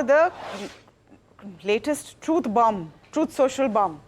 for the latest truth social bomb.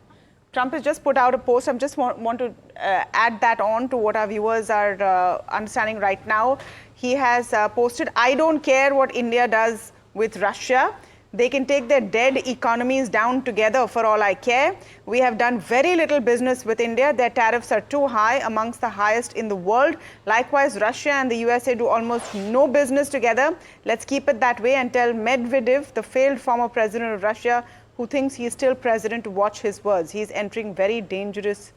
Trump has just put out a post. I just want to add that on to what our viewers are understanding right now. He has posted, "I don't care what India does with Russia. They can take their dead economies down together for all I care. We have done very little business with India. Their tariffs are too high, amongst the highest in the world. Likewise, Russia and the USA do almost no business together. Let's keep it that way and tell Medvedev, the failed former president of Russia, who thinks he is still president, to watch his words. He's entering very dangerous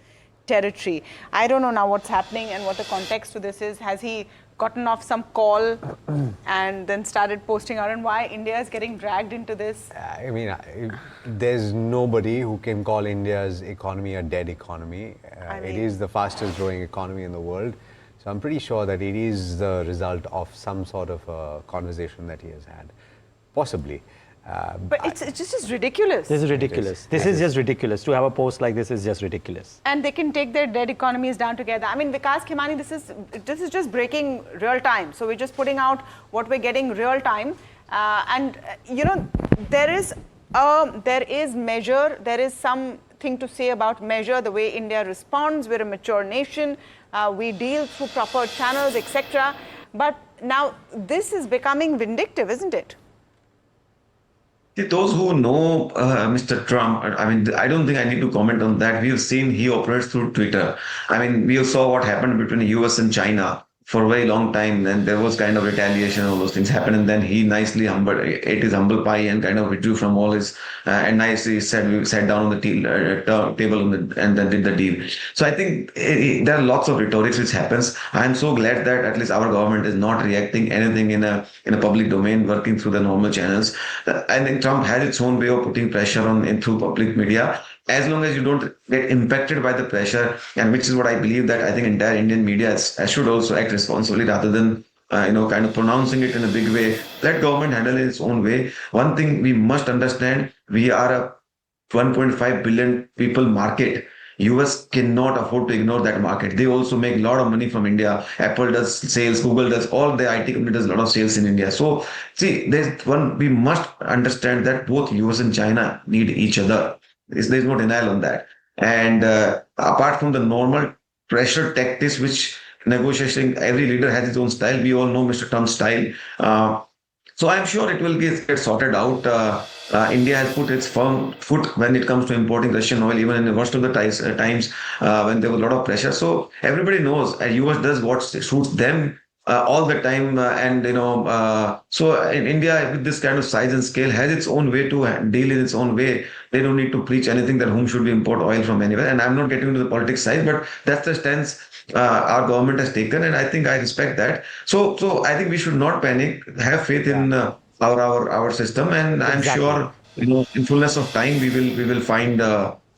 territory." I don't know now what's happening and what the context to this is. Has he gotten off some call and then started posting out, and why India is getting dragged into this? I mean, there's nobody who can call India's economy a dead economy. It is the fastest growing economy in the world. So I'm pretty sure that it is the result of some sort of a conversation that he has had. Possibly. But it's just ridiculous. This is ridiculous. This is just ridiculous. To have a post like this is just ridiculous. And they can take their dead economies down together. I mean, Vikas Khemani, this is just breaking real time. So we're just putting out what we're getting real time. You know, there is measure. There is something to say about measure, the way India responds. We're a mature nation. We deal through proper channels, etc. But now this is becoming vindictive, isn't it? Those who know Mr. Trump, I mean, I don't think I need to comment on that. We have seen he operates through Twitter. I mean, we saw what happened between the US and China for a very long time. Then there was kind of retaliation, all those things happened. And then he nicely ate his humble pie and kind of withdrew from all his, and nicely sat down on the table and then did the deal. So I think there are lots of rhetorics which happens. I'm so glad that at least our government is not reacting anything in a public domain, working through the normal channels. I think Trump has its own way of putting pressure on through public media. As long as you don't get impacted by the pressure, and which is what I believe, that I think entire Indian media should also act responsibly rather than kind of pronouncing it in a big way. Let government handle it its own way. One thing we must understand: we are a 1.5 billion people market. US cannot afford to ignore that market. They also make a lot of money from India. Apple does sales, Google does, all the IT company does a lot of sales in India. So see, we must understand that both US and China need each other. There's no denial on that. And apart from the normal pressure tactics, which negotiation, every leader has his own style. We all know Mr. Trump's style. So I'm sure it will get sorted out. India has put its firm foot when it comes to importing Russian oil, even in the worst of the times when there was a lot of pressure. So everybody knows US does what suits them all the time. So in India, with this kind of size and scale, has its own way to deal in its own way. They don't need to preach anything that whom should we import oil from anywhere. And I'm not getting into the politics side, but that's the stance our government has taken, and I think I respect that. So I think we should not panic. Have faith in our system, and I'm sure in fullness of time we will find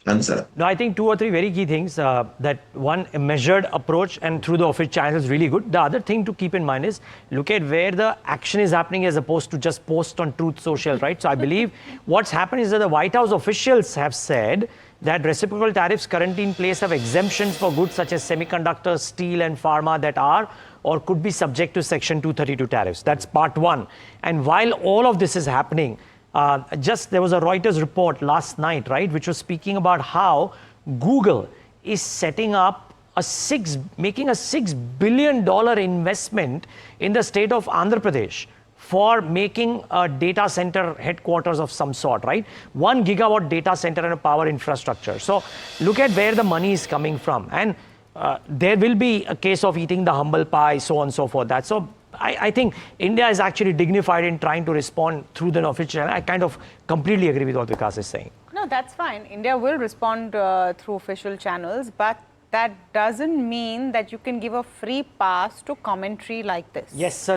answer. No, I think 2 or 3 very key things. That one, a measured approach and through the official channels is really good. The other thing to keep in mind is look at where the action is happening as opposed to just post on Truth Social, right? So I believe what's happened is that the White House officials have said that reciprocal tariffs currently in place have exemptions for goods such as semiconductors, steel and pharma that are or could be subject to Section 232 tariffs. That's part one. And while all of this is happening, there was a Reuters report last night, right, which was speaking about how Google is setting up making a $6 billion investment in the state of Andhra Pradesh for making a data center headquarters of some sort, right? 1 gigawatt data center and a power infrastructure. So look at where the money is coming from. And there will be a case of eating the humble pie, so on and so forth. So I think India is actually dignified in trying to respond through the official channel. I kind of completely agree with what Vikas is saying. No, that's fine. India will respond through official channels, but that doesn't mean that you can give a free pass to commentary like this. Yes, sir.